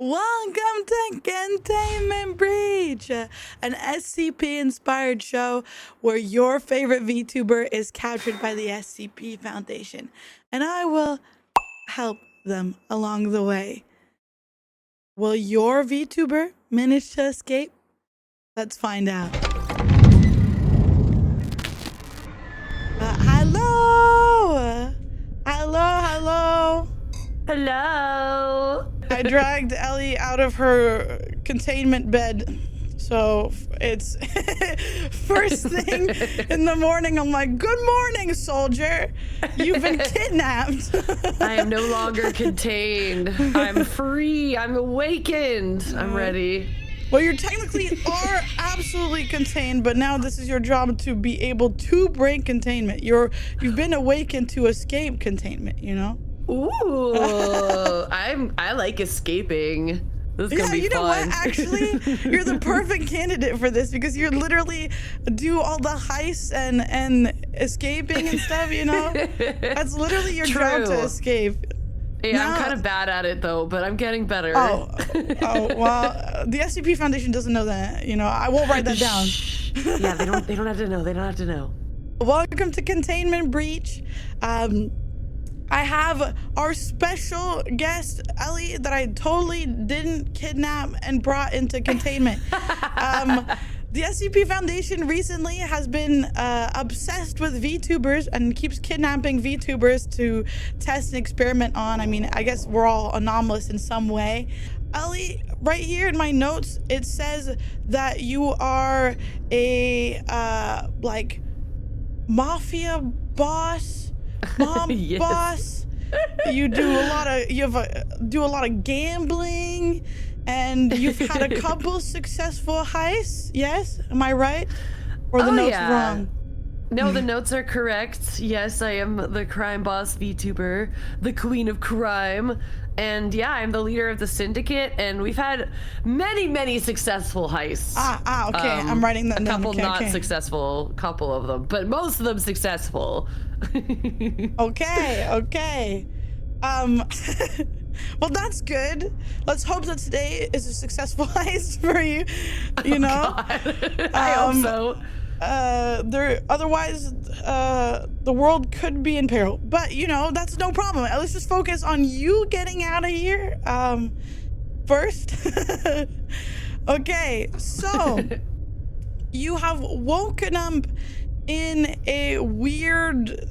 Welcome to Containment Breach, an SCP-inspired show where your favorite VTuber is captured by the SCP Foundation, and I will help them along the way. Will your VTuber manage to escape? Let's find out. Hello! Hello! Hello. I dragged Ellie out of her containment bed. So it's first thing in the morning. I'm like, good morning, soldier. You've been kidnapped. I am no longer contained. I'm free. I'm awakened. I'm ready. Well, you technically are absolutely contained, but now this is your job to be able to break containment. You've been awakened to escape containment, you know? Ooh, I like escaping. This is gonna be you know fun. what? Actually, you're the perfect candidate for this because you literally do all the heists and escaping and stuff. You know, that's literally your job to escape. Yeah, now, I'm kind of bad at it though, but I'm getting better. Oh, well, the SCP Foundation doesn't know that. You know, I won't write that down. Yeah, they don't have to know. They don't have to know. Welcome to Containment Breach. I have our special guest, Ellie, that I totally didn't kidnap and brought into containment. The SCP Foundation recently has been obsessed with VTubers and keeps kidnapping VTubers to test and experiment on. I mean, I guess we're all anomalous in some way. Ellie, right here in my notes, it says that you are a, like, mafia boss. Mom Yes. boss, you do a lot of gambling, and you've had a couple successful heists. Yes, am I right? Or the notes wrong? No, the notes are correct. Yes, I am the crime boss VTuber, the queen of crime, and yeah, I'm the leader of the syndicate. And we've had many successul heists. Okay. I'm writing that down. A couple not successful, couple of them, but most of them successful. Okay. Well, that's good. Let's hope that today is a successful heist for you. You know, I hope so. Otherwise, the world could be in peril. But you know, that's no problem. Let's just focus on you getting out of here. First. Okay, so you have woken up in a weird,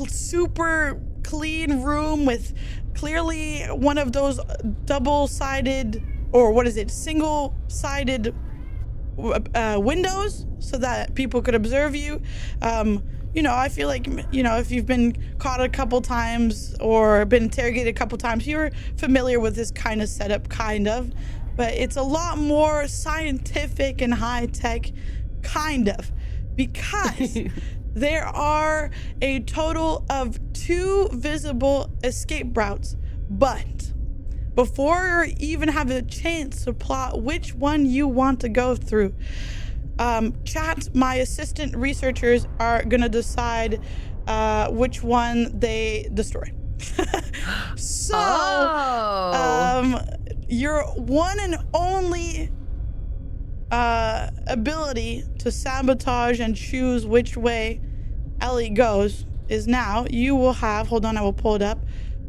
super clean room with clearly one of those double-sided, or what is it, single-sided windows so that people could observe you. You know, I feel like, you know, if you've been caught a couple times or been interrogated a couple times, you're familiar with this kind of setup, kind of, but it's a lot more scientific and high-tech, kind of, because there are a total of 2 visible escape routes, but before you even have a chance to plot which one you want to go through, chat, my assistant researchers are gonna decide which one they destroy. So, your one and only ability to sabotage and choose which way Ellie goes is now you will have, hold on, I will pull it up.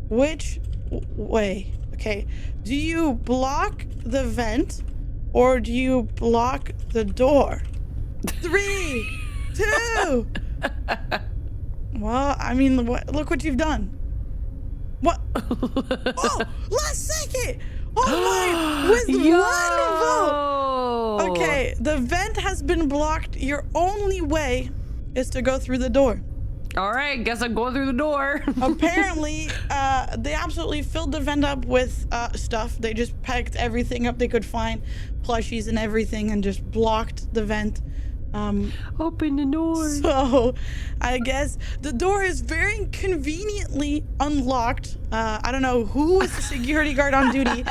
Which way? Okay, do you block the vent or do you block the door? 3, 2. Well, I mean, look what you've done. What? Oh, last second. Oh my, with one vote. Okay, the vent has been blocked. Your only way is to go through the door. All right, guess I'm going through the door. Apparently, they absolutely filled the vent up with stuff. They just packed everything up they could find, plushies and everything, and just blocked the vent. Open the door. So, I guess the door is very conveniently unlocked. I don't know who is the security guard on duty,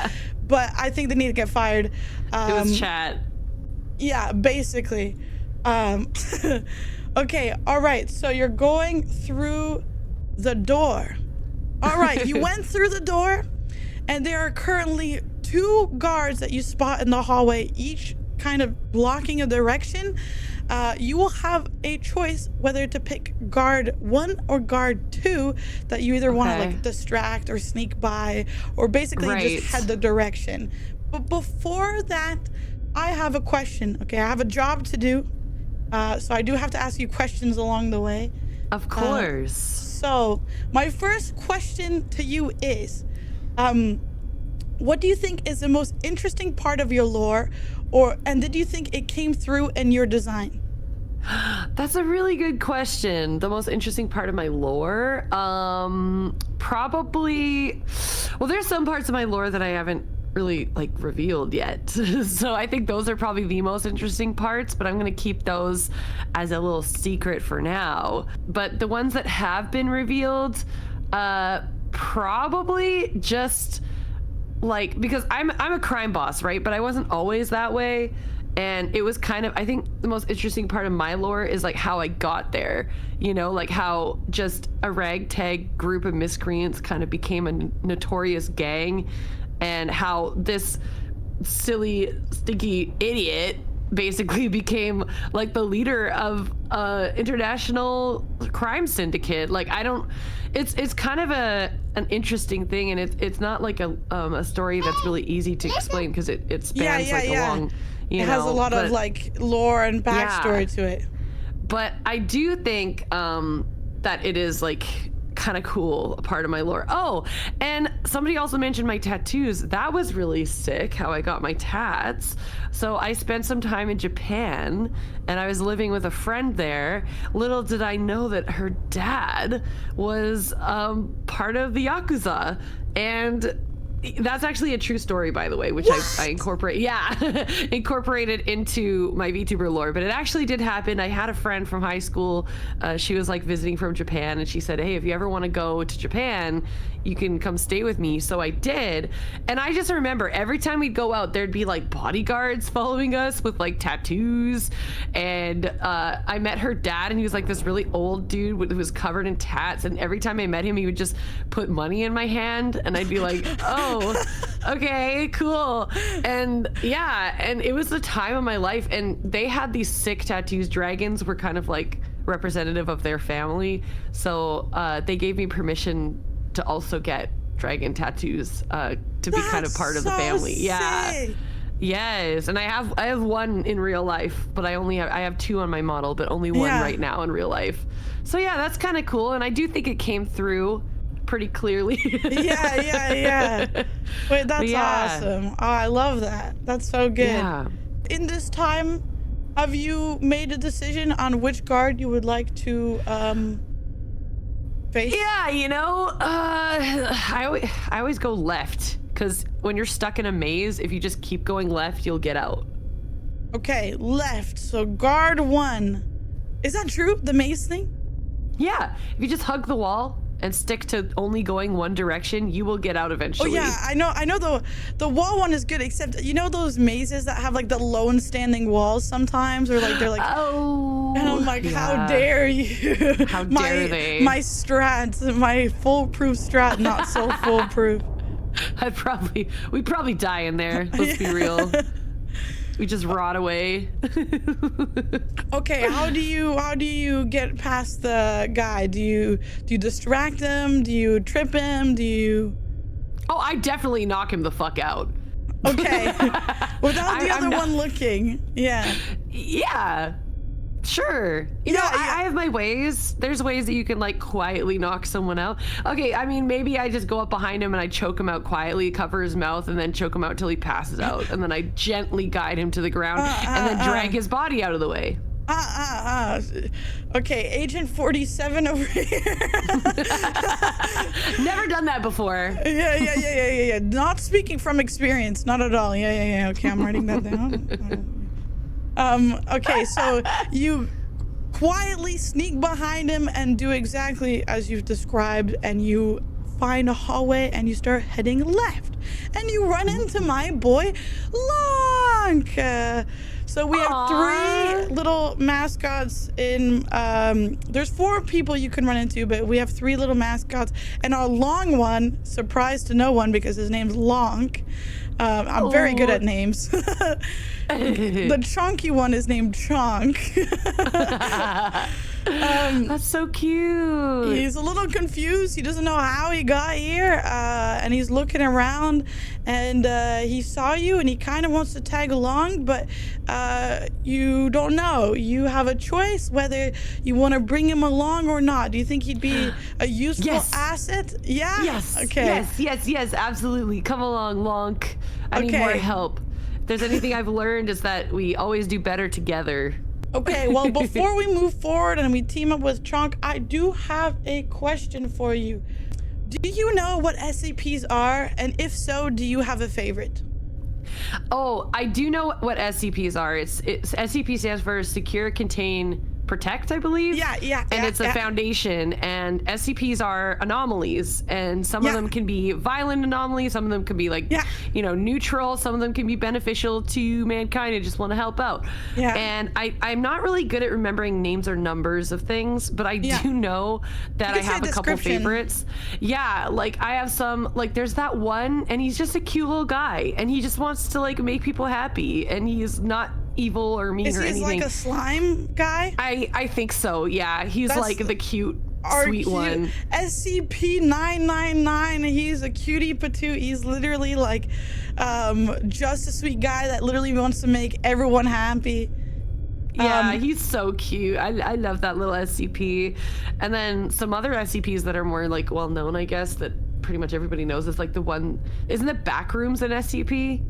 but I think they need to get fired. It was chat. Yeah, basically. Okay, all right, so you're going through the door. All right, you went through the door, and there are currently 2 guards that you spot in the hallway, each kind of blocking a direction. You will have a choice whether to pick guard 1 or guard 2 that you either want to like distract or sneak by, or basically just head the direction. But before that, I have a question. Okay, I have a job to do, so I do have to ask you questions along the way. Of course. So my first question to you is, what do you think is the most interesting part of your lore, and did you think it came through in your design? That's a really good question. The most interesting part of my lore, probably, well, there's some parts of my lore that I haven't really like revealed yet. So I think those are probably the most interesting parts, but I'm gonna keep those as a little secret for now. But the ones that have been revealed, probably just like, because I'm a crime boss, right? But I wasn't always that way. And it was kind of, I think the most interesting part of my lore is like how I got there, you know, like how just a ragtag group of miscreants kind of became a notorious gang, and how this silly, stinky idiot basically became like the leader of international crime syndicate. Like, I don't, it's kind of an interesting thing, and it's not like a story that's really easy to explain, because it spans a long, it has a lot of like lore and backstory to it. But I do think that it is like kind of cool, a part of my lore. Oh, and somebody also mentioned my tattoos. That was really sick how I got my tats. So I spent some time in Japan, and I was living with a friend there. Little did I know that her dad was part of the Yakuza, and that's actually a true story, by the way, which I incorporate, incorporated into my VTuber lore. But it actually did happen. I had a friend from high school. She was like visiting from Japan, and she said, hey, if you ever want to go to Japan, you can come stay with me. So I did. And I just remember every time we'd go out, there'd be like bodyguards following us with like tattoos. And I met her dad, and he was like this really old dude who was covered in tats. And every time I met him, he would just put money in my hand, and I'd be like, oh, okay, cool. And yeah, and it was the time of my life, and they had these sick tattoos. Dragons were kind of like representative of their family, so they gave me permission to also get dragon tattoos to be kind of part of the family. Sick. Yeah. Yes, and I have one in real life, but I have 2 on my model, but only one right now in real life. So yeah, that's kind of cool, and I do think it came through pretty clearly. yeah. Wait, that's awesome. Oh, I love that. That's so good. Yeah. In this time, have you made a decision on which guard you would like to face? Yeah, you know, I always go left, because when you're stuck in a maze, if you just keep going left, you'll get out. Okay, left. So guard 1. Is that true? The maze thing? Yeah, if you just hug the wall and stick to only going one direction, you will get out eventually. Oh yeah, I know the wall one is good, except you know those mazes that have like the lone standing walls sometimes, or like they're like, oh, and I'm like, how dare you? How dare they? My strats, my foolproof strat, not so foolproof. We'd probably die in there. Let's be real. We just rot away. Okay, how do you get past the guy? Do you distract him? Do you trip him? Do you? Oh, I definitely knock him the fuck out. Okay, without the other one looking. Yeah. Yeah. Sure. You know, I have my ways. There's ways that you can like quietly knock someone out. Okay, I mean, maybe I just go up behind him and I choke him out quietly, cover his mouth, and then choke him out till he passes out. And then I gently guide him to the ground and then drag his body out of the way. Okay, Agent 47 over here. Never done that before. Yeah. Not speaking from experience, not at all. Yeah. Okay, I'm writing that down. Okay, so you quietly sneak behind him and do exactly as you've described, and you find a hallway and you start heading left, and you run into my boy Lonk. So we have 3 little mascots in, there's 4 people you can run into, but we have 3 little mascots, and our long one, surprise to no one because his name's Lonk, I'm very good at Oh. names. The chunky one is named Chunk. That's so cute. He's a little confused. He doesn't know how he got here, and he's looking around, and he saw you, and he kind of wants to tag along, but you don't know. You have a choice whether you want to bring him along or not. Do you think he'd be a useful Yes. asset? Yeah? Yes. Okay. Yes, absolutely. Come along, Lonk. I need more Okay. help. If there's anything I've learned is that we always do better together. Okay, well, before we move forward and we team up with Chunk, I do have a question for you. Do you know what SCPs are? And if so, do you have a favorite? Oh, I do know what SCPs are. It's SCP stands for Secure, Contain, Protect, I believe. Yeah. And it's a foundation, and SCPs are anomalies, and some of them can be violent anomalies, some of them can be like, neutral, some of them can be beneficial to mankind and just want to help out. Yeah. And I'm not really good at remembering names or numbers of things, but I do know that I can say have a couple description. favorites. Yeah, like I have some, like there's that one, and he's just a cute little guy, and he just wants to like make people happy, and he's not evil or mean Is or he anything. like a slime guy? I think so. Yeah, he's That's like the cute, Our sweet cute one. SCP-999. He's a cutie patootie. He's literally like just a sweet guy that literally wants to make everyone happy. Yeah, he's so cute. I love that little SCP. And then some other SCPs that are more like well known, I guess, that pretty much everybody knows is like the one. Isn't it Backrooms an SCP?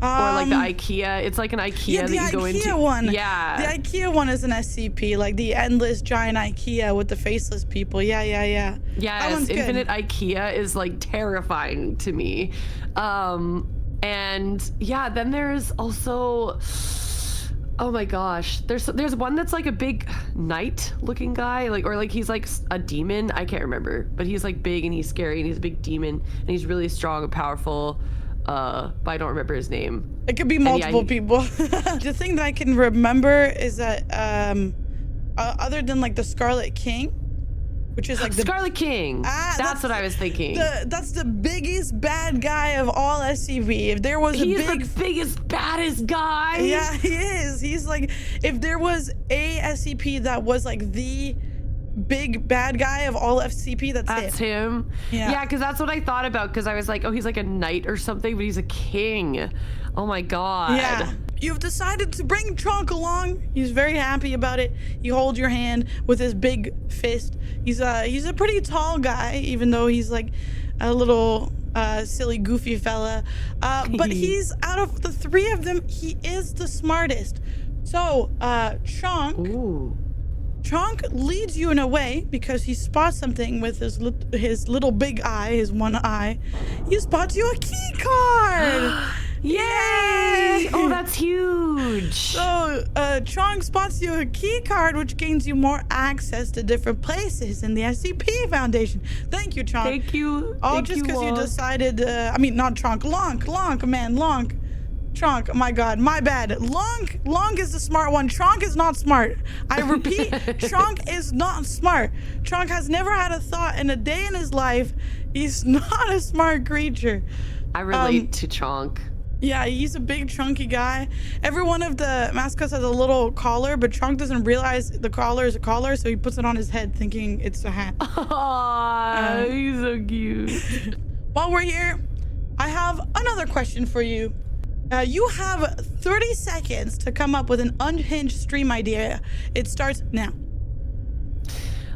Or like the IKEA. It's like an IKEA that you go into. IKEA one. Yeah. The IKEA one is an SCP, like the endless giant IKEA with the faceless people. Yeah. That Yes, one's good. Infinite IKEA is like terrifying to me. And yeah, then there's also, oh my gosh, there's one that's like a big knight looking guy, like, or like he's like a demon. I can't remember, but he's like big and he's scary and he's a big demon and he's really strong and powerful. But I don't remember his name. It could be multiple people. The thing that I can remember is that other than like the Scarlet King, which is like the Scarlet King. That's what I was thinking. That's the biggest bad guy of all SCP. If there was He's the biggest, baddest guy. Yeah, he is. He's like, if there was a SCP that was like the big bad guy of all SCP, that's him. Yeah, because that's what I thought about, because I was like, oh, he's like a knight or something, but he's a king. Oh my god. Yeah. You've decided to bring Trunk along. He's very happy about it. He holds your hand with his big fist. He's a pretty tall guy, even though he's like a little silly, goofy fella. But he's, out of the three of them, he is the smartest. So, Chunk. Ooh. Chunk leads you in a way because he spots something with his little big eye, his one eye. He spots you a key card. Yay! Oh, that's huge. So, Chunk spots you a key card, which gains you more access to different places in the SCP Foundation. Thank you, Chunk. Thank you. All Thank just you, because you Lonk. decided, not Chunk, Lonk. Chunk, oh my god, my bad. Lonk is the smart one. Chunk is not smart. I repeat, Chunk is not smart. Chunk has never had a thought in a day in his life. He's not a smart creature. I relate to Chonk. Yeah, he's a big chunky guy. Every one of the mascots has a little collar, but Chunk doesn't realize the collar is a collar, so he puts it on his head thinking it's a hat. Aww, he's so cute. While we're here, I have another question for you. You have 30 seconds to come up with an unhinged stream idea. It starts now.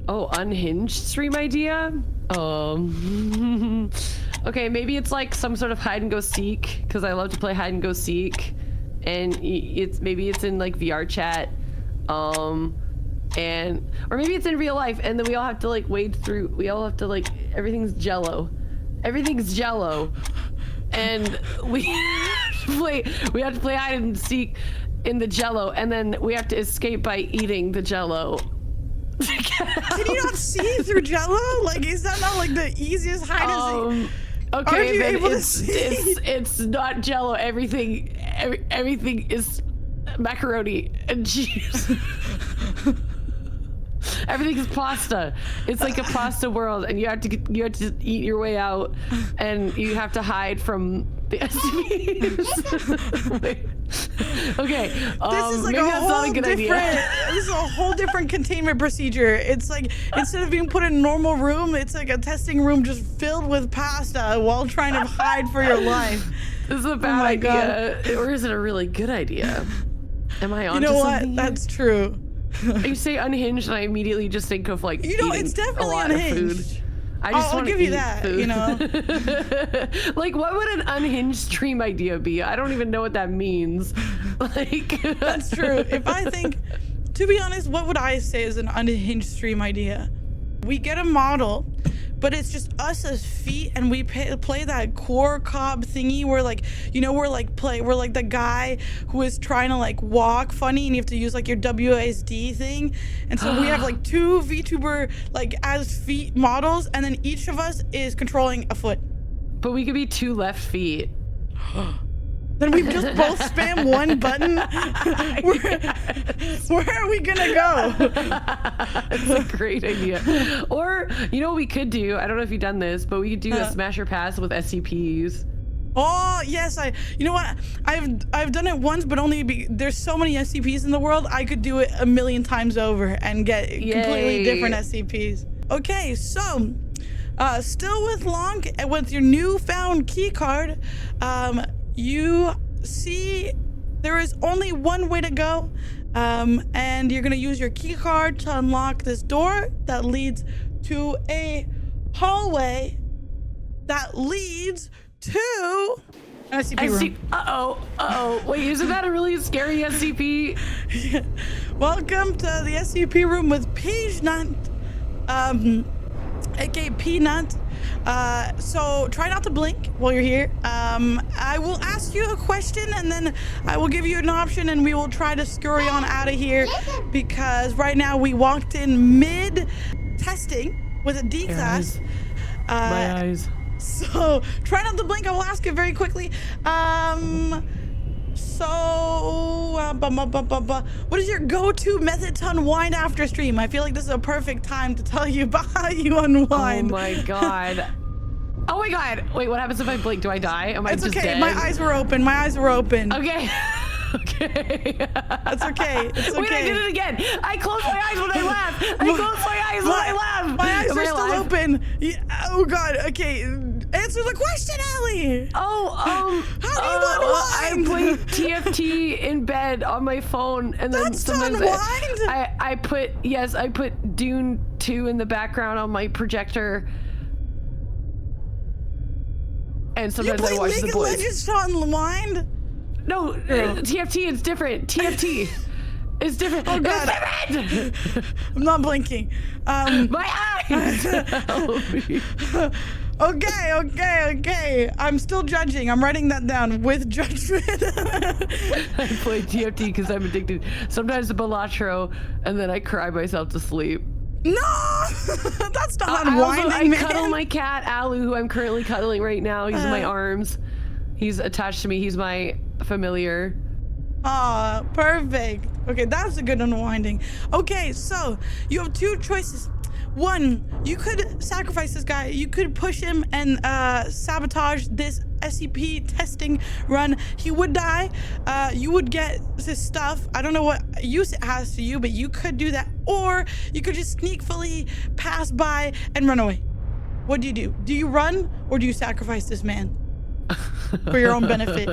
Oh, unhinged stream idea? Okay, maybe it's like some sort of hide and go seek, because I love to play hide and go seek, and maybe it's in like VR chat, or maybe it's in real life, and then we all have to like wade through. We all have to like everything's Jello, and we have to play hide and seek in the Jello, and then we have to escape by eating the Jello. Can you not see through Jello? Like, is that not like the easiest hide and seek? Okay, Aren't you then able to see? it's not Jello. Everything is macaroni and cheese. Everything is pasta. It's like a pasta world, and you have to eat your way out, and you have to hide from The SCPs. Wait. Okay. This is like maybe a that's not whole a good different. idea. This is a whole different containment procedure. It's like instead of being put in a normal room, it's like a testing room just filled with pasta while trying to hide for your life. This is a bad idea, or is it a really good idea? Am I on? You know what? Something That's true. You say unhinged, and I immediately just think of like it's definitely a lot unhinged. of food. I just I'll want give to you that. Food. You know, like what would an unhinged stream idea be? I don't even know what that means. Like that's true. If I think, to be honest, what would I say is an unhinged stream idea? We get a model, but it's just us as feet, and we play that core cob thingy where like, we're like the guy who is trying to like walk funny and you have to use like your WASD thing. And so we have like 2 VTuber like as feet models, and then each of us is controlling a foot. But we could be 2 left feet. Then we just both spam one button. Where are we gonna go? That's a great idea. Or, you know what we could do? I don't know if you've done this, but we could do a smash or pass with SCPs. Oh yes, you know what? I've done it once, but only there's so many SCPs in the world. I could do it a million times over and get completely different SCPs. Okay, so still with Long, with your newfound key card, you see there is only one way to go, and you're gonna use your key card to unlock this door that leads to a hallway that leads to an SCP room. Uh-oh. Wait, isn't that a really scary SCP? Welcome to the SCP room with Peanut, aka Peanut. So try not to blink while you're here. I will ask you a question, and then I will give you an option, and we will try to scurry on out of here, because right now we walked in mid-testing with a D class. My eyes. So try not to blink. I will ask it very quickly. What is your go-to method to unwind after stream? I feel like this is a perfect time to tell you about how you unwind. Oh my god. Oh my god. Wait, what happens if I blink? Do I die? Am I just dead? My eyes were open. My eyes were open. Okay. Okay. That's okay. It's okay. Wait, I did it again. I closed my eyes when I laugh. I closed my eyes when I laugh. My eyes are still open. Oh god. Okay. Answer the question, Ellie. How do you unwind? I play TFT in bed on my phone, and then That's sometimes unwind. I put Dune 2 in the background on my projector, and sometimes I watch The Boys. Legends to unwind? No, TFT is different. TFT is different. Oh god. I'm not blinking. My eyes. Help me. Okay. I'm still judging. I'm writing that down with judgment. I play TFT because I'm addicted. Sometimes a Balatro, and then I cry myself to sleep. No! That's not unwinding, I man. cuddle my cat, Alu, who I'm currently cuddling right now. He's in my arms. He's attached to me. He's my familiar. Ah, perfect. Okay, that's a good unwinding. Okay, so you have 2 choices. One, you could sacrifice this guy. You could push him and sabotage this SCP testing run. He would die. You would get his stuff. I don't know what use it has to you, but you could do that. Or you could just sneakily pass by and run away. What do you do? Do you run, or do you sacrifice this man? For your own benefit.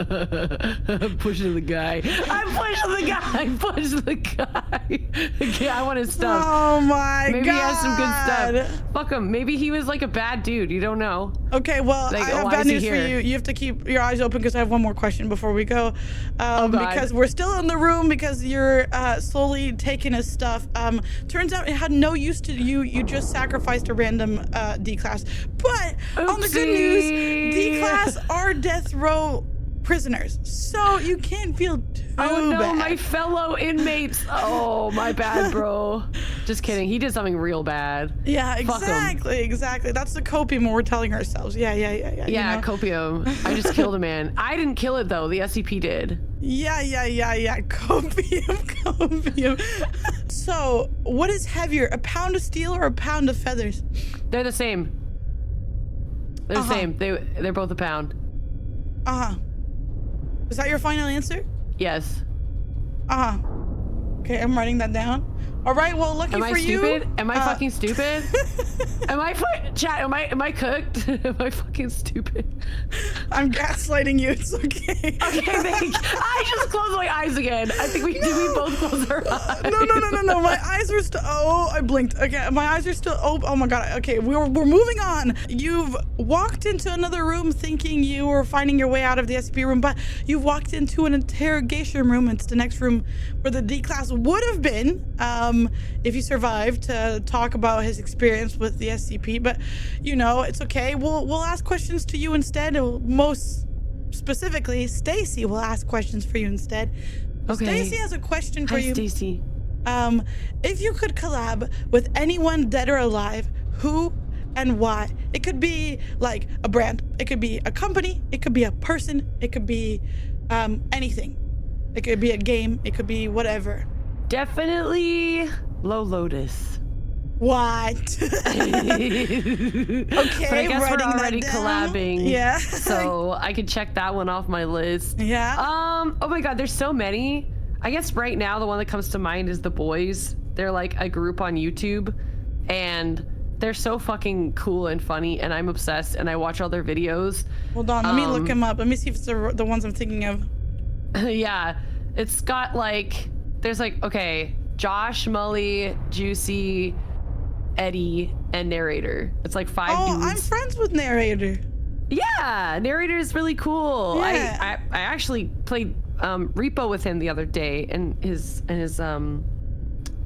I'm pushing the guy. I'm pushing the guy. Okay, I want his stuff. Oh my god. Maybe he has some good stuff. Fuck him. Maybe he was like a bad dude. You don't know. Okay, well, like, I have bad news for you. You have to keep your eyes open, because I have one more question before we go. Because we're still in the room, because you're slowly taking his stuff. Turns out it had no use to you. You just sacrificed a random D class. But on the good news, D class are death row prisoners, so you can't feel too bad. My fellow inmates. Oh, my bad, bro. Just kidding. He did something real bad. Yeah, exactly. That's the copium we're telling ourselves. Yeah. Yeah, copium. I just killed a man. I didn't kill it though. The SCP did. Yeah. Copium. So, what is heavier, a pound of steel or a pound of feathers? They're the same. They're the same. They're both a pound. Uh-huh. Is that your final answer? Yes. Uh-huh. Okay, I'm writing that down. All right, well, lucky for you. Am I stupid? Am I fucking stupid? Am I cooked? Am I fucking stupid? I'm gaslighting you. It's okay. Okay, thanks. I just closed my eyes again. I think we both close our eyes. No. My eyes are still. Oh, I blinked. Okay, my eyes are still. Oh my god. Okay, we're moving on. You've walked into another room thinking you were finding your way out of the SCP room, but you've walked into an interrogation room. It's the next room where the D class would have been, if you survived, to talk about his experience with the SCP. But you know, it's okay. We'll ask questions to you instead. Most specifically, Stacy will ask questions for you instead. Okay. Stacy has a question for Hi, you. Stacy. If you could collab with anyone dead or alive, who and why? It could be like a brand, it could be a company, it could be a person, it could be anything. It could be a game, it could be whatever. Definitely Low Lotus. What? Okay, But I guess we're writing already that down. collabing. Yeah. So I could check that one off my list. Yeah. Oh my god, there's so many. I guess right now the one that comes to mind is The Boys. They're like a group on YouTube, and they're so fucking cool and funny, and I'm obsessed, and I watch all their videos. Hold on, let me look him up. Let me see if it's the ones I'm thinking of. Yeah, it's got like, there's like, okay, Josh, Mully, Juicy, Eddie, and Narrator. It's like 5 Oh, dudes. I'm friends with Narrator. Yeah, Narrator is really cool. Yeah. I actually played Repo with him the other day, and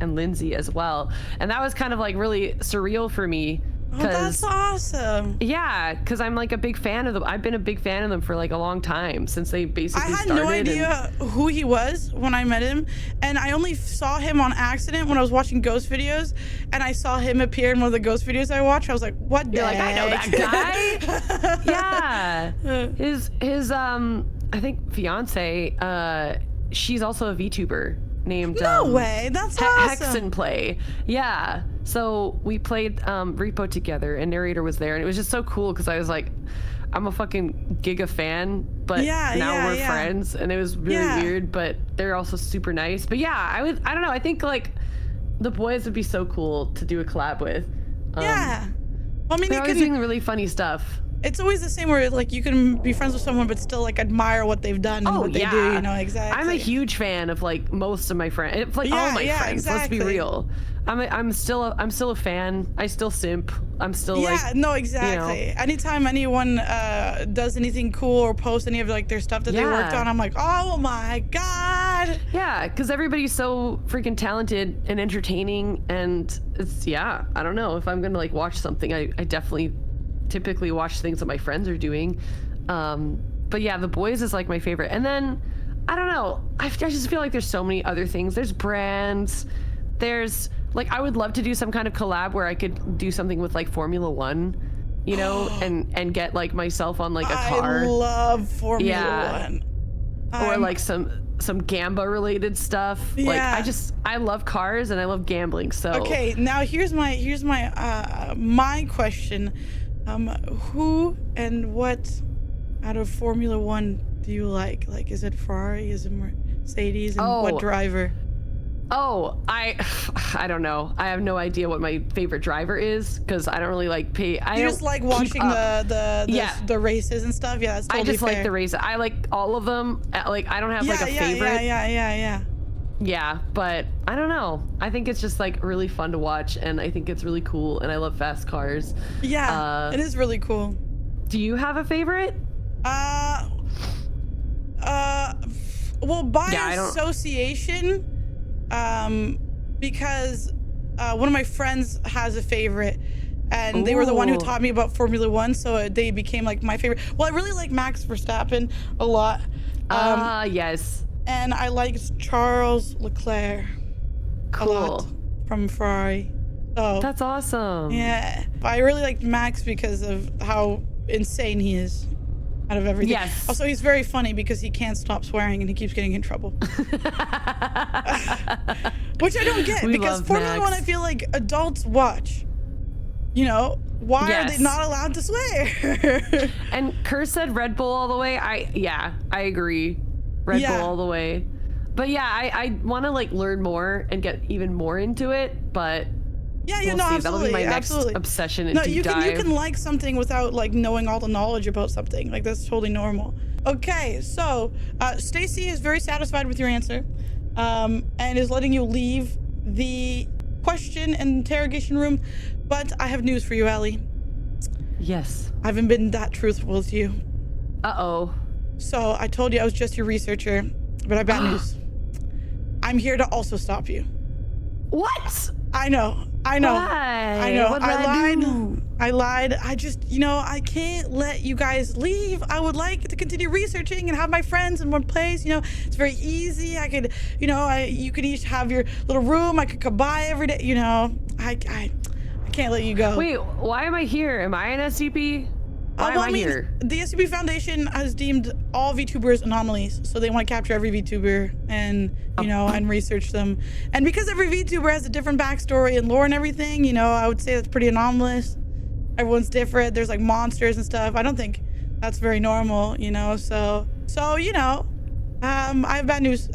and Lindsay as well, and that was kind of like really surreal for me. Oh, that's awesome. Yeah, because I'm like a big fan of them. I've been a big fan of them for like a long time, since they basically I had started. no idea who he was when I met him, and I only saw him on accident when I was watching ghost videos, and I saw him appear in one of the ghost videos I watched. I was like, what the You're like, I know heck? that guy. Yeah. His I think fiance, she's also a VTuber named No way, that's awesome. Hexenplay. Yeah. So we played Repo together, and Narrator was there, and it was just so cool because I was like, I'm a fucking Giga fan, but now we're friends, and it was really weird, but they're also super nice. But yeah, I don't know, I think like The Boys would be so cool to do a collab with. Yeah. Well, I mean, they're always doing really funny stuff. It's always the same where like you can be friends with someone but still like admire what they've done and what they do, you know. Exactly. I'm a huge fan of like most of my friends, like all my friends. Exactly. Let's be real. I'm still a fan. I still simp. I'm still like, no, exactly. You know. Anytime anyone does anything cool or posts any of like their stuff that they worked on, I'm like, oh my god. Yeah, because everybody's so freaking talented and entertaining, and it's I don't know, if I'm gonna like watch something, I definitely typically watch things that my friends are doing. But yeah, The Boys is like my favorite. And then I don't know, I just feel like there's so many other things. There's brands, there's like, I would love to do some kind of collab where I could do something with like Formula One, you know, and get like myself on like a car. I love Formula One. Or like some Gamba related stuff. Like I love cars and I love gambling. So okay, now here's my my question. Who and what out of Formula One do you like? Like, is it Ferrari? Is it Mercedes? And what driver? Oh, I don't know. I have no idea what my favorite driver is because I don't really like pay. I just like watching the races and stuff. Yeah, that's totally I just fair. like the races. I like all of them. Like I don't have like a favorite. Yeah, but I don't know. I think it's just like really fun to watch, and I think it's really cool, and I love fast cars. Yeah, it is really cool. Do you have a favorite? Well, by association, because one of my friends has a favorite, and they were the one who taught me about Formula One, so they became like my favorite. Well, I really like Max Verstappen a lot. Yes. And I liked Charles Leclerc a lot from Ferrari. Oh, that's awesome. Yeah, I really liked Max because of how insane he is out of everything. Yes. Also, he's very funny because he can't stop swearing and he keeps getting in trouble. Which I don't get because Formula One, I feel like adults watch. You know, Why are Yes. they not allowed to swear? And Curse said Red Bull all the way. I agree. Red Yeah. Bull all the way. But yeah, I want to like learn more and get even more into it, but Yeah, we'll no, see. absolutely. That'll be my next absolutely. obsession and No, deep you dive. can like something without like knowing all the knowledge about something. Like that's totally normal. Okay, so Stacy is very satisfied with your answer, and is letting you leave the question and interrogation room. But I have news for you, Ellie. Yes. I haven't been that truthful with you. Uh-oh. So I told you I was just your researcher, but I have bad news. I'm here to also stop you. What? I know. I know. Why? I know. What did I do? I lied. I just, I can't let you guys leave. I would like to continue researching and have my friends in one place. It's very easy. I could, you could each have your little room. I could come by every day. I can't let you go. Wait, why am I here? Am I an SCP? Why am I here? The SCP Foundation has deemed all VTubers anomalies, so they want to capture every VTuber and, and research them. And because every VTuber has a different backstory and lore and everything, I would say that's pretty anomalous. Everyone's different. There's like monsters and stuff. I don't think that's very normal, so I have bad news.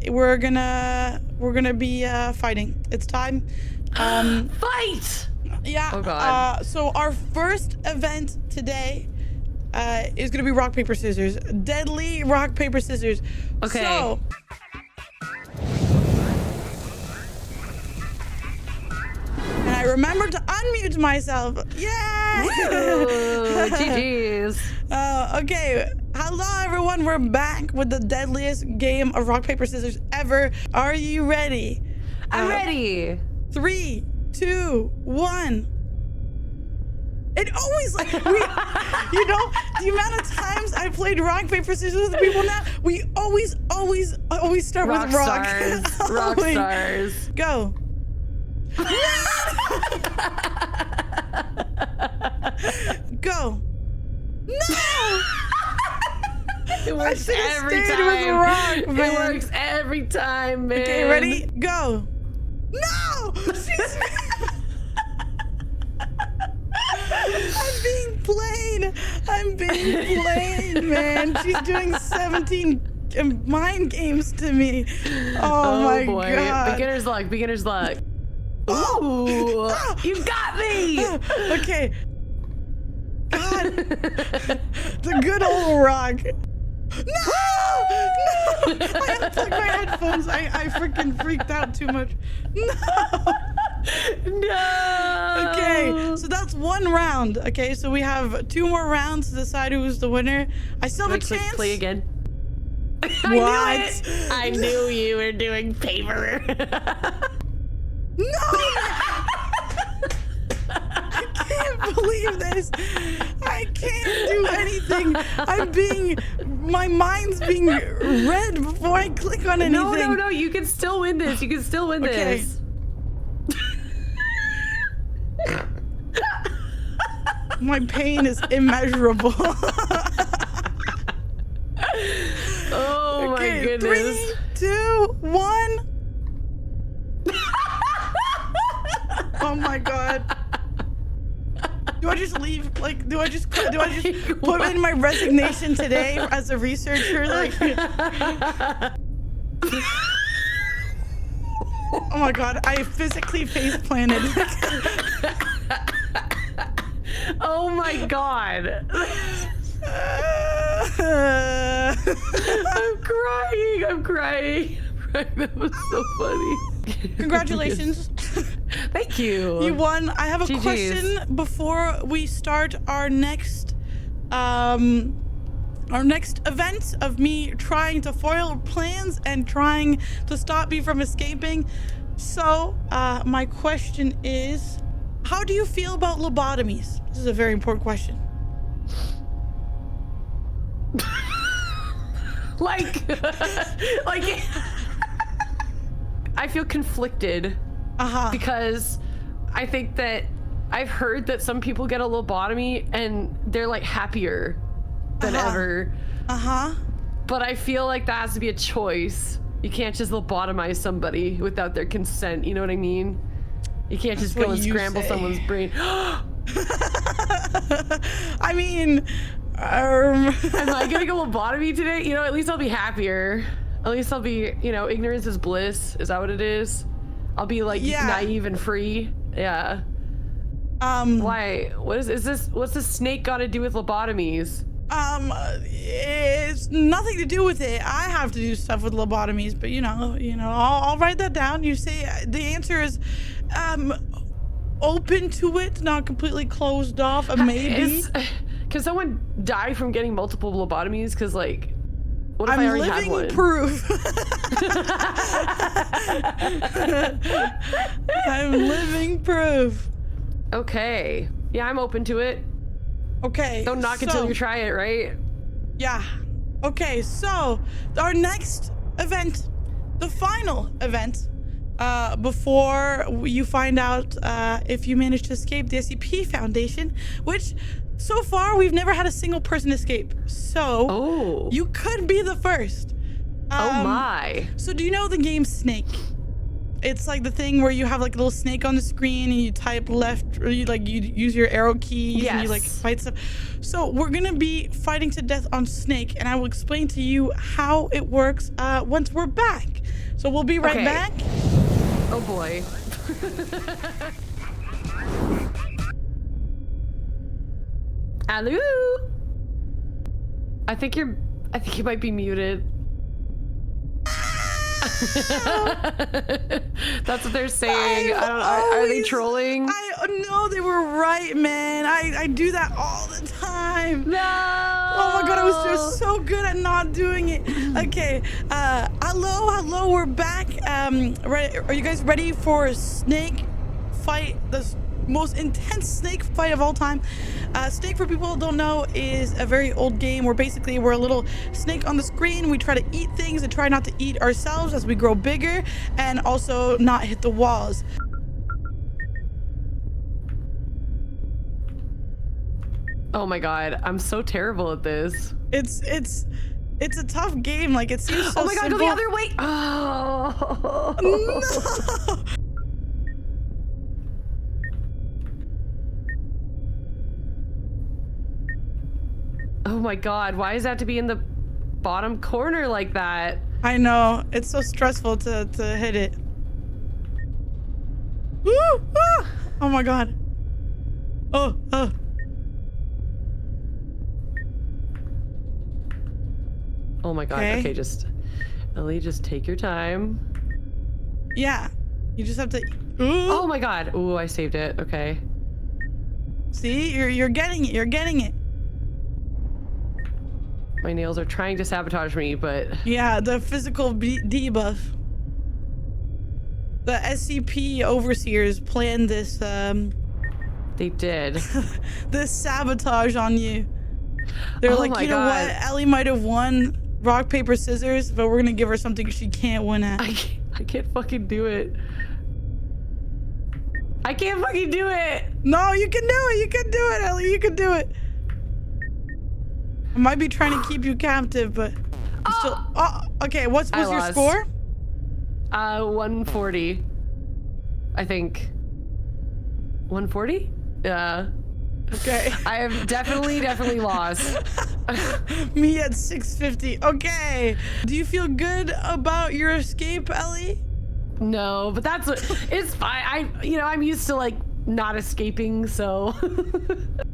We're gonna be fighting. It's time. Fight! Yeah. Oh God. So our first event today is gonna be rock paper scissors. Deadly rock paper scissors. Okay. So, and I remembered to unmute myself. Yay! Woo! GG's. Okay. Hello everyone. We're back with the deadliest game of rock paper scissors ever. Are you ready? I'm ready. 3, 2, 1. It always the amount of times I played rock paper scissors with people now, we always start with rock. Stars. Rock stars. Go. Go. No. It works every stayed time. with rock, It man. works every time, man. Okay, ready? Go. No. I'm being played, man. She's doing 17 mind games to me. Oh my boy. God. Beginner's luck. Beginner's luck. Ooh, you got me. Okay. God. The good old rock. No! I unplugged my headphones. I freaking freaked out too much. No! No. Okay, so that's one round. Okay, so we have 2 more rounds to decide who's the winner. I still have a Click chance. play again. What? I knew it. I knew you were doing paper. No! I can't believe this. I can't do anything. My mind's being read before I click on anything. No. You can still win this. You can still win this. My pain is immeasurable. Oh my goodness. 3, 2, 1. Oh my God. Do I just leave? Like, do I just put in my resignation today as a researcher? Like, oh my God, I physically face planted. Oh my God. I'm crying. That was so funny. Congratulations. Thank you. You won. I have a GG's. question before we start our next event of me trying to foil plans and trying to stop you from escaping. So, my question is, how do you feel about lobotomies? This is a very important question. like I feel conflicted because I think that I've heard that some people get a lobotomy and they're like happier than ever. But I feel like that has to be a choice. You can't just lobotomize somebody without their consent. You know what I mean? You can't just go and scramble someone's brain. I mean, Am I getting a lobotomy today? You know, at least I'll be happier. At least I'll be, you know, ignorance is bliss. Is that what it is? I'll be like naive and free. Yeah. Why? What is this? What's this snake got to do with lobotomies? It's nothing to do with it. I have to do stuff with lobotomies, but you know, I'll write that down. You say the answer is, open to it, not completely closed off. Maybe. Can someone die from getting multiple lobotomies? Because like, what if I'm I already had one? Proof. I'm living proof. Okay. Yeah, I'm open to it. Okay. Don't knock until you try it, right? Yeah. Okay, so our next event, the final event, before you find out if you manage to escape the SCP Foundation, which so far we've never had a single person escape. So you could be the first. Oh my. So do you know the game Snake? It's like the thing where you have like a little snake on the screen and you type left, or you use your arrow keys and you like fight stuff. So we're gonna be fighting to death on Snake, and I will explain to you how it works once we're back. So we'll be right back. Oh boy. Hello. I think you might be muted. That's what they're saying. Are they trolling? No, they were right, man. I do that all the time. No. Oh my god, I was just so good at not doing it. Okay. Hello, we're back. Are you guys ready for a snake fight? The most intense snake fight of all time. Snake, for people who don't know, is a very old game where basically we're a little snake on the screen. We try to eat things and try not to eat ourselves as we grow bigger, and also not hit the walls. Oh my god, I'm so terrible at this. It's a tough game. Like, it seems so oh my god, simple. go the other way. Oh no. Oh my god, why does that have to be in the bottom corner like that? I know, it's so stressful to hit it. Woo! Ah! Oh my god. Oh. Oh my god, okay, just Ellie, just take your time. Yeah, you just have to. Oh my god. Ooh, I saved it. Okay. See, you're getting it. You're getting it. My nails are trying to sabotage me, but... Yeah, the physical debuff. The SCP overseers planned this, They did. this sabotage on you. They're like, you know what? Ellie might have won rock, paper, scissors, but we're gonna give her something she can't win at. I can't fucking do it. I can't fucking do it! No, you can do it! You can do it, Ellie! You can do it! I might be trying to keep you captive, but you still. Oh, okay. What's your score? 140. I think. 140? Yeah. Okay. I have definitely lost. Me at 650. Okay. Do you feel good about your escape, Ellie? No, but it's fine. I'm used to like not escaping, so.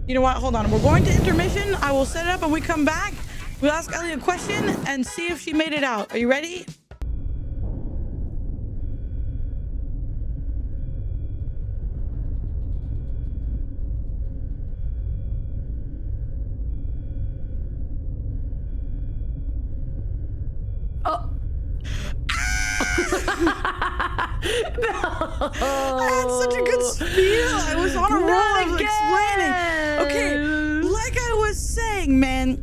You know what? Hold on. We're going to intermission. I will set it up and we come back. We'll ask Ellie a question and see if she made it out. Are you ready? Oh. No. I had such a good spiel. I was on a roll of explaining. Okay, like I was saying, man,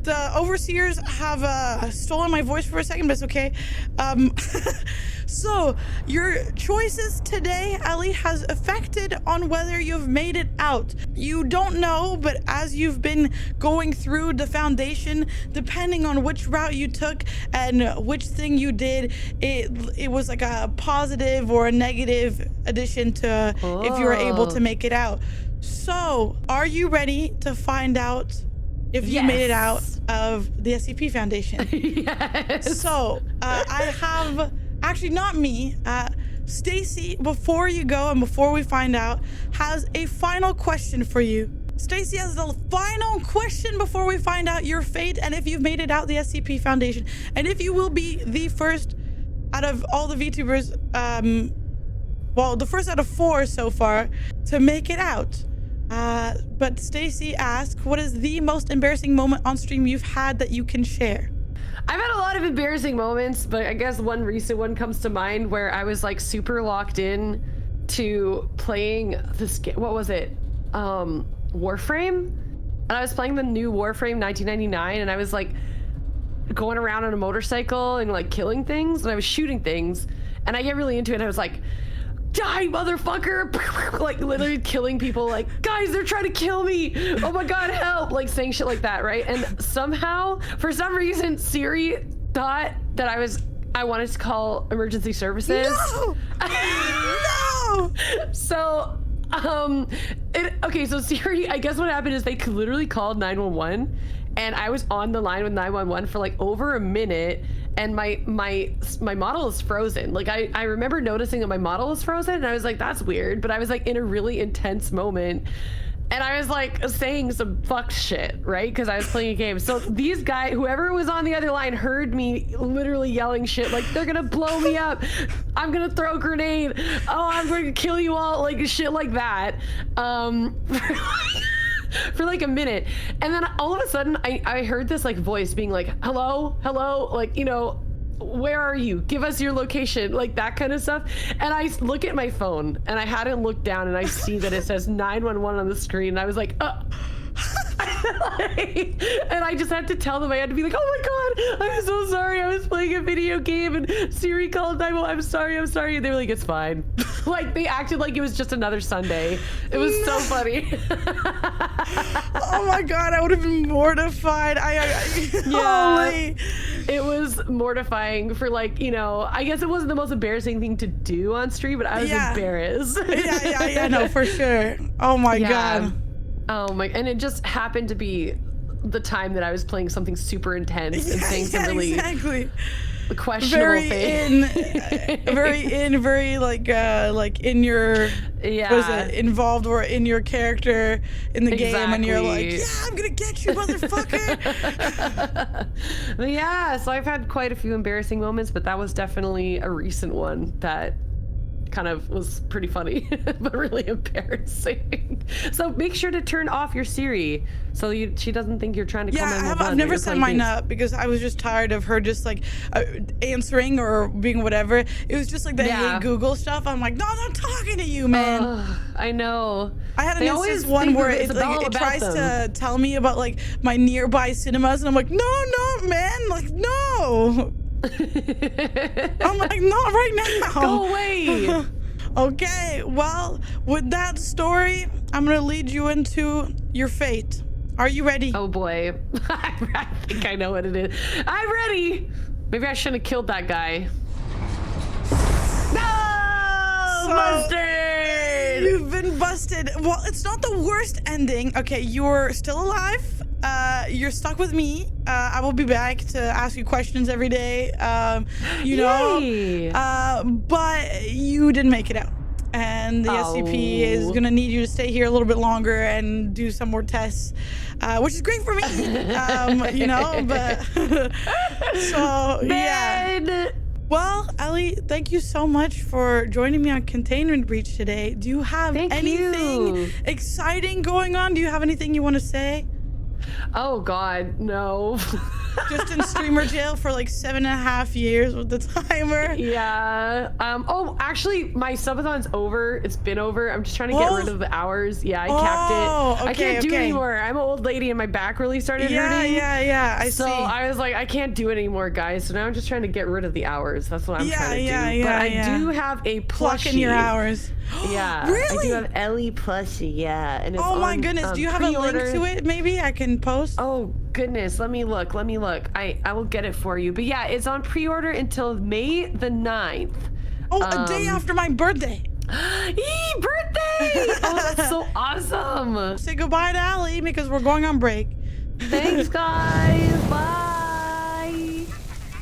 the overseers have stolen my voice for a second, but it's okay. So your choices today, Elly, has affected on whether you've made it out. You don't know, but as you've been going through the Foundation, depending on which route you took and which thing you did, it was like a positive or a negative addition to if you were able to make it out. So, are you ready to find out if you made it out of the SCP Foundation? Yes. So, I have, actually not me, Stacy, before you go and before we find out, has a final question for you. Stacy has the final question before we find out your fate and if you've made it out the SCP Foundation. And if you will be the first out of all the VTubers, well, the first out of 4 so far to make it out. But Stacy asks, what is the most embarrassing moment on stream you've had that you can share? I've had a lot of embarrassing moments, but I guess one recent one comes to mind where I was like super locked in to playing this game. What was it? Warframe? And I was playing the new Warframe 1999, and I was like going around on a motorcycle and like killing things, and I was shooting things, and I get really into it, and I was like, die, motherfucker! Like literally killing people, like, guys, they're trying to kill me! Oh my god, help! Like saying shit like that, right? And somehow, for some reason, Siri thought that I wanted to call emergency services. No! No! So, okay, so Siri, I guess what happened is they literally called 911, and I was on the line with 911 for like over a minute, and my model is frozen. Like I remember noticing that my model was frozen, and I was like, that's weird, but I was like in a really intense moment, and I was like saying some fuck shit, right? Because I was playing a game. So these guys, whoever was on the other line, heard me literally yelling shit like, they're gonna blow me up, I'm gonna throw a grenade, oh, I'm gonna kill you all, like shit like that. For like a minute, and then all of a sudden I heard this like voice being like, hello, like, you know, where are you, give us your location, like that kind of stuff. And I look at my phone, and I hadn't looked down, and I see that it says 911 on the screen, and I was like, and I just had to tell them, I had to be like, oh my god, I'm so sorry, I was playing a video game and Siri called 911, I'm sorry, and they were like, it's fine. Like they acted like it was just another Sunday. It was so funny. Oh my god, I would have been mortified. Holy. It was mortifying for, like, you know, I guess it wasn't the most embarrassing thing to do on stream, but I was embarrassed. yeah, no, for sure. Oh my god. Oh my, and it just happened to be the time that I was playing something super intense and saying some really questionable things. Very like in your, what is it, involved or in your character in the game, and you're like, yeah, I'm gonna get you, motherfucker. Yeah, so I've had quite a few embarrassing moments, but that was definitely a recent one that kind of was pretty funny, but really embarrassing. So make sure to turn off your Siri so she doesn't think you're trying to call 911. I've never set mine up because I was just tired of her just like answering or being whatever. It was just like the hey Google stuff. I'm like, no, I'm not talking to you, man. I know. I had an instance one where it tries to tell me about like my nearby cinemas, and I'm like, no, man, like no. I'm like, not right now. Go away. Okay, well, with that story, I'm gonna lead you into your fate. Are you ready? Oh boy. I think I know what it is. I'm ready. Maybe I shouldn't have killed that guy. No! Busted! You've been busted. Well, it's not the worst ending. Okay, you're still alive. You're stuck with me. I will be back to ask you questions every day. You know, but you didn't make it out. And the SCP is gonna need you to stay here a little bit longer and do some more tests, which is great for me. You know, but so yeah. Well, Elly, thank you so much for joining me on Containment Breach today. Do you have anything exciting going on? Do you have anything you want to say? Oh God, no. just in streamer jail for like 7.5 years with the timer. Yeah. Oh, actually, my subathon's over. It's been over. I'm just trying to get rid of the hours. Yeah, I capped it. I can't do it anymore. I'm an old lady and my back really started hurting. Yeah. I see. So I was like, I can't do it anymore, guys. So now I'm just trying to get rid of the hours. That's what I'm trying to do. But I do have a plushie. Plucking your hours. Yeah. Really? I do have ELLY plushie. Yeah. And it's oh my on, goodness. Do you have a link to it? Maybe I can post. Oh goodness. Let me look. I will get it for you. But yeah, it's on pre-order until May the 9th. Oh, a day after my birthday. Birthday! Oh, that's so awesome. Say goodbye to Ellie because we're going on break. Thanks, guys. Bye.